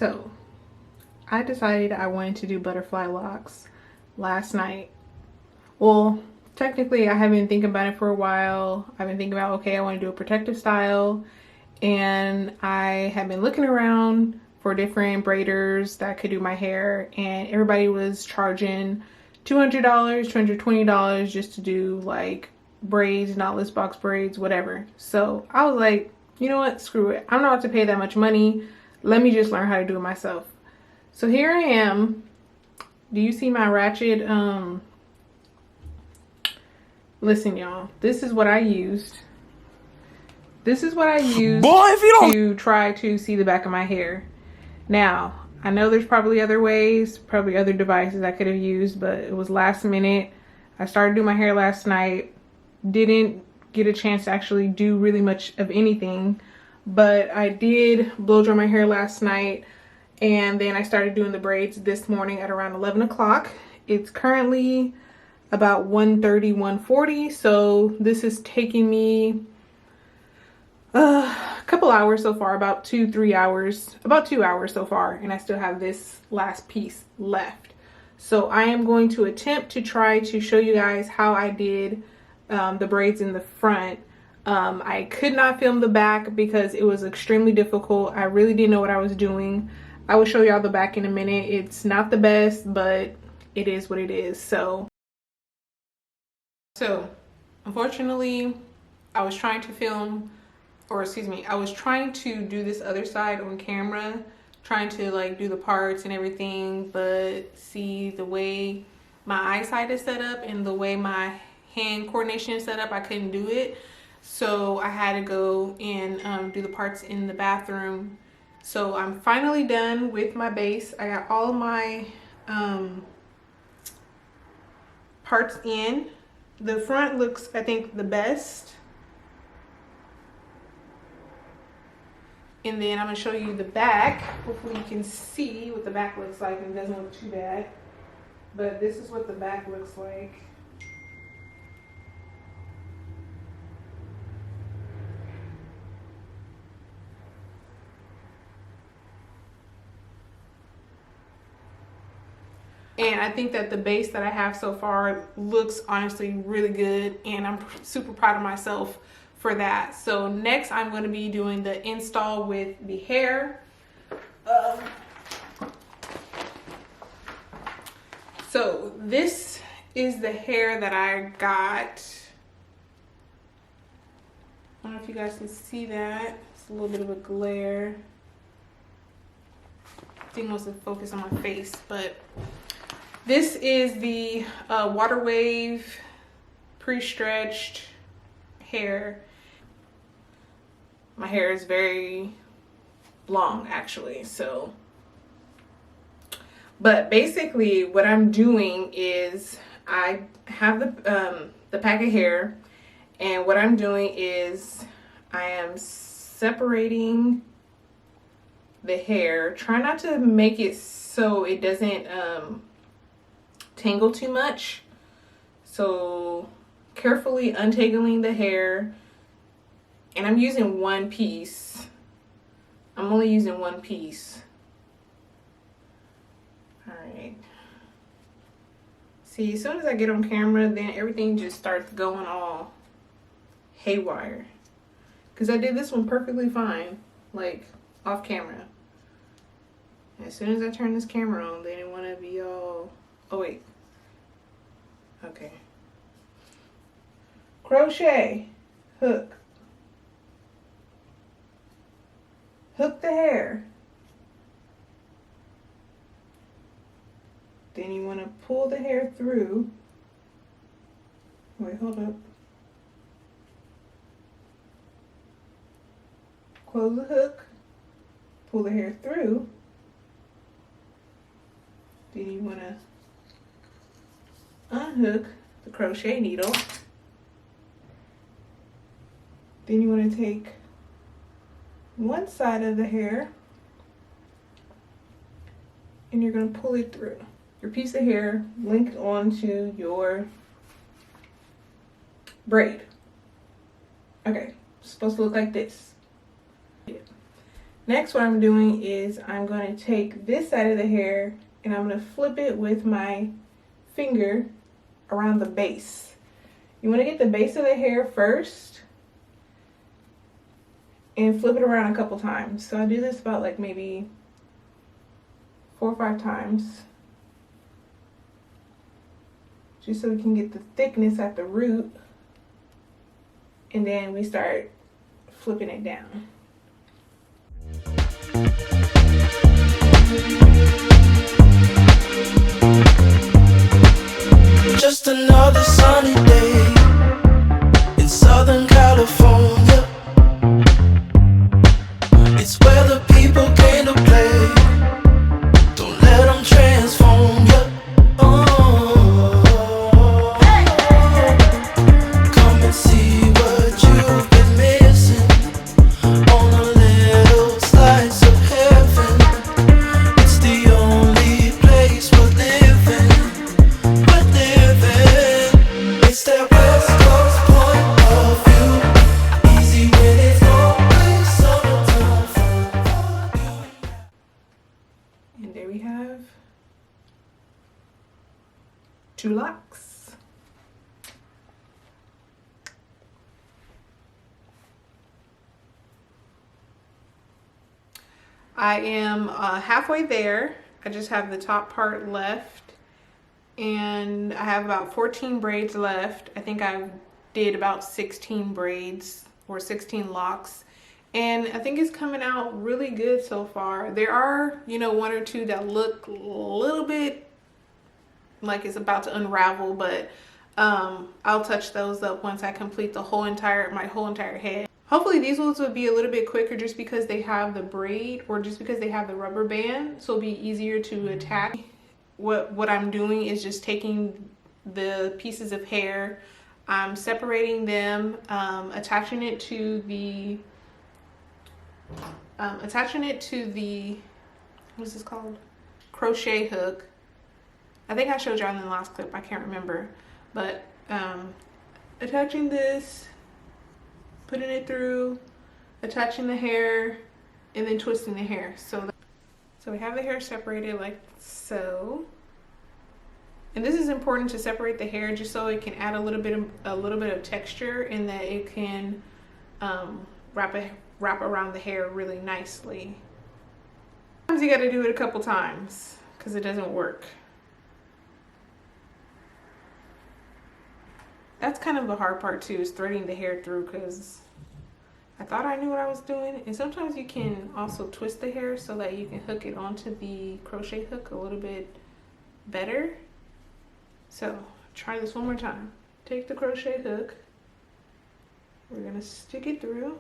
So I decided I wanted to do butterfly locks last night. Well, technically I have been thinking about it for a while. I've been thinking about, okay, I want to do a protective style, and I have been looking around for different braiders that could do my hair, and everybody was charging $200, $220 just to do like braids, knotless box braids, whatever. So I was like, you know what, screw it. I'm not about to pay that much money. Let me just learn how to do it myself. So here I am. Do you see my ratchet? Listen, y'all, this is what I used. This is what I used to try to see the back of my hair. Now, I know there's probably other ways, probably other devices I could have used, but it was last minute. I started doing my hair last night. Didn't get a chance to actually do really much of anything, but I did blow dry my hair last night, and then I started doing the braids this morning at around 11 o'clock. It's currently about 1:30, 1:40, so this is taking me a couple hours so far, about 2-3 hours, about 2 hours so far, and I still have this last piece left. So I am going to attempt to try to show you guys how I did the braids in the front. I could not film the back because it was extremely difficult. I really didn't know what I was doing. I will show y'all the back in a minute. It's not the best, but it is what it is. So unfortunately, I was trying to film, or excuse me, I was trying to do this other side on camera, trying to like do the parts and everything, but see, the way my eyesight is set up and the way my hand coordination is set up, I couldn't do it. So I had to go and do the parts in the bathroom. So I'm finally done with my base. I got all of my parts in. The front looks, I think, the best. And then I'm going to show you the back. Hopefully you can see what the back looks like and it doesn't look too bad. But this is what the back looks like. And I think that the base that I have so far looks honestly really good, and I'm super proud of myself for that. So next I'm going to be doing the install with the hair. So this is the hair that I got. I don't know if you guys can see that. It's a little bit of a glare. I think most of the focus on my face, but this is the Water Wave pre-stretched hair. My hair is very long actually, so. But basically what I'm doing is I have the pack of hair, and what I'm doing is I am separating the hair. Try not to make it so it doesn't tangle too much. So carefully untangling the hair, and I'm using one piece. I'm only using one piece. All right. See, as soon as I get on camera, then everything just starts going all haywire. Because I did this one perfectly fine, like off camera. As soon as I turn this camera on, they didn't want to be all, oh wait. Okay. Crochet, hook. Hook the hair. Then you want to pull the hair through. Wait, hold up. Close the hook. Pull the hair through. Then you want to unhook the crochet needle. Then you want to take one side of the hair and you're going to pull it through. Your piece of hair linked onto your braid. Okay, it's supposed to look like this. Next, what I'm doing is I'm going to take this side of the hair and I'm going to flip it with my finger around the base. You want to get the base of the hair first and flip it around a couple times. So I do this about like maybe 4 or 5 times, just so we can get the thickness at the root, and then we start flipping it down. Just another sunny day in Southern California. It's where the people came to play. Don't let them transform you. Come and see what you've been missing on a little slice of heaven. It's the only place we're living. It's that West Coast point of view. Easy when it's always summertime for you. And there we have 2 locks. I am halfway there. I just have the top part left, and I have about 14 braids left. I think I did about 16 braids or 16 locks, and I think it's coming out really good so far. There are, you know, 1 or 2 that look a little bit like it's about to unravel, but I'll touch those up once I complete my whole entire head. Hopefully these ones will be a little bit quicker just because they have the braid, or just because they have the rubber band, so it'll be easier to attach. What I'm doing is just taking the pieces of hair, I'm separating them, attaching it to the what's this called, crochet hook. I think I showed y'all in the last clip, I can't remember, but attaching this, putting it through, attaching the hair, and then twisting the hair. So we have the hair separated like so. And this is important to separate the hair just so it can add a little bit of texture, and that it can wrap around the hair really nicely. Sometimes you got to do it a couple times because it doesn't work. That's kind of the hard part too, is threading the hair through, because I thought I knew what I was doing. And sometimes you can also twist the hair so that you can hook it onto the crochet hook a little bit better. So try this one more time. Take the crochet hook, we're gonna stick it through.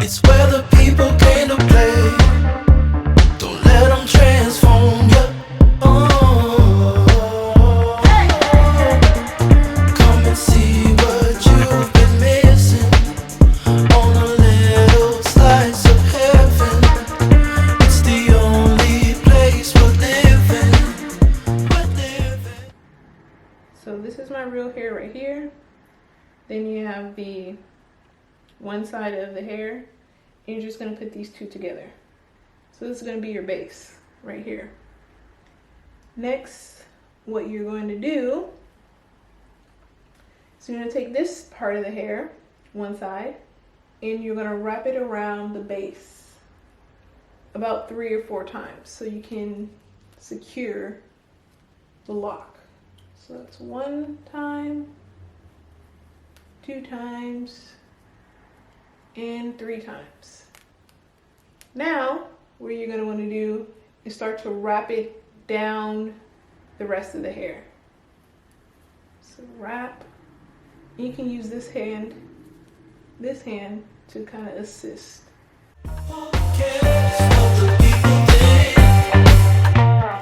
It's where the people came to play. Don't let them transform you. Come and see what you've been missing on a little slice of heaven. It's the only place we're living. So this is my real hair right here. Then you have the one side of the hair, and you're just going to put these two together. So this is going to be your base right here. Next, what you're going to do is you're going to take this part of the hair, one side, and you're going to wrap it around the base about 3 or 4 times so you can secure the lock. So that's 1 time, 2 times, and 3 times. Now, what you're going to want to do is start to wrap it down the rest of the hair. So wrap. You can use this hand to kind of assist.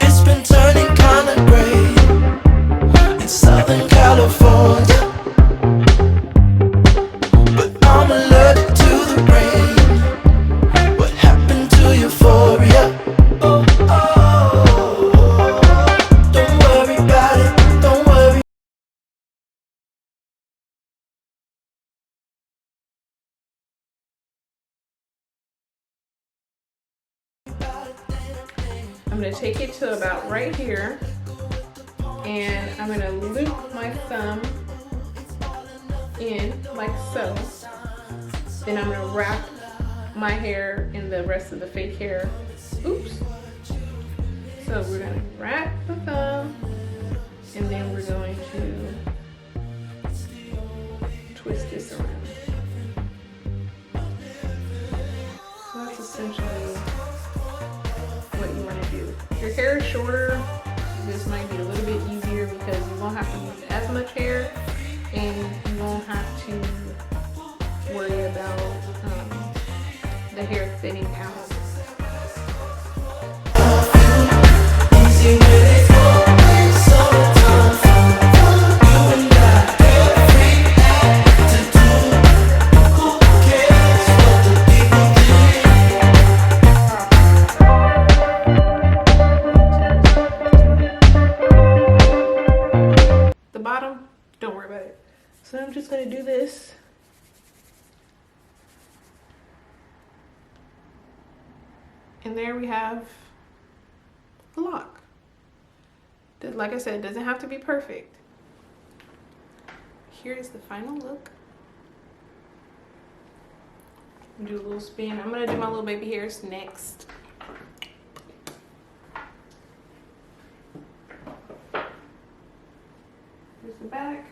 It's been turning kind of gray in Southern California. gonna take it to about right here, and I'm gonna loop my thumb in like so. Then I'm gonna wrap my hair in the rest of the fake hair. Oops. So we're gonna wrap the thumb, and then we're going to twist this around. So that's essentially what you want to do. If your hair is shorter, this might be a little bit easier because you won't have to use as much hair, and you won't have to worry about the hair thinning out. The bottom, don't worry about it. So I'm just gonna do this. And there we have a lock. Like I said, it doesn't have to be perfect. Here is the final look. Do a little spin. I'm gonna do my little baby hairs next. Here's the back.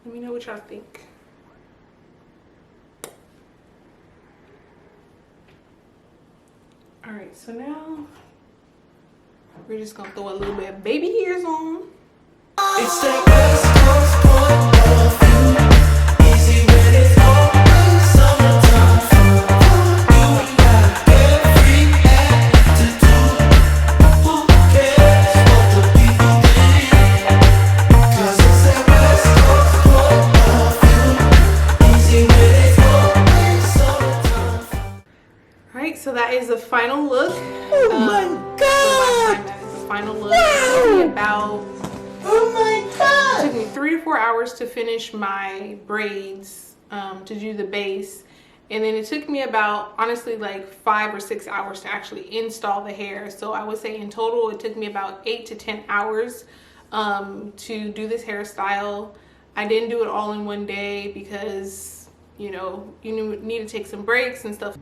Let me know what y'all think. All right, so now we're just gonna throw a little bit of baby hairs on. It's that West Coast point of view, easy when it's always summertime. You got every act to do. Who cares what the people think? 'Cause it's that West Coast point of view, easy when it's always summertime. All right, so that is the final look. Oh my God! So that is the final look. It took me about Oh my It God! took me 3 to 4 hours to finish my braids, to do the base. And then it took me about, honestly, like 5 or 6 hours to actually install the hair. So I would say in total, it took me about 8 to 10 hours to do this hairstyle. I didn't do it all in one day because, you know, you need to take some breaks and stuff.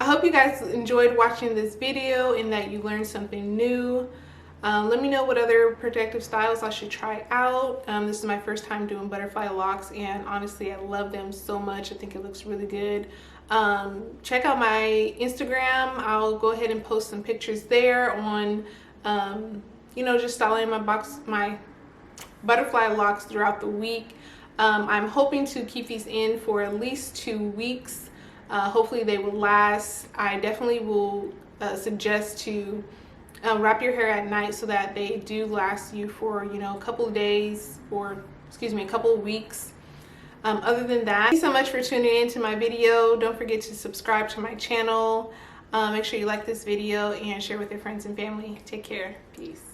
I hope you guys enjoyed watching this video and that you learned something new. Let me know what other protective styles I should try out. This is my first time doing butterfly locks, and honestly I love them so much. I think it looks really good. Check out my Instagram. I'll go ahead and post some pictures there on you know, just styling my butterfly locks throughout the week. I'm hoping to keep these in for at least 2 weeks. Hopefully they will last. I definitely will suggest to wrap your hair at night so that they do last you for, you know, a couple of days, or excuse me, a couple of weeks. Other than that, thank you so much for tuning in to my video. Don't forget to subscribe to my channel. Make sure you like this video and share with your friends and family. Take care. Peace.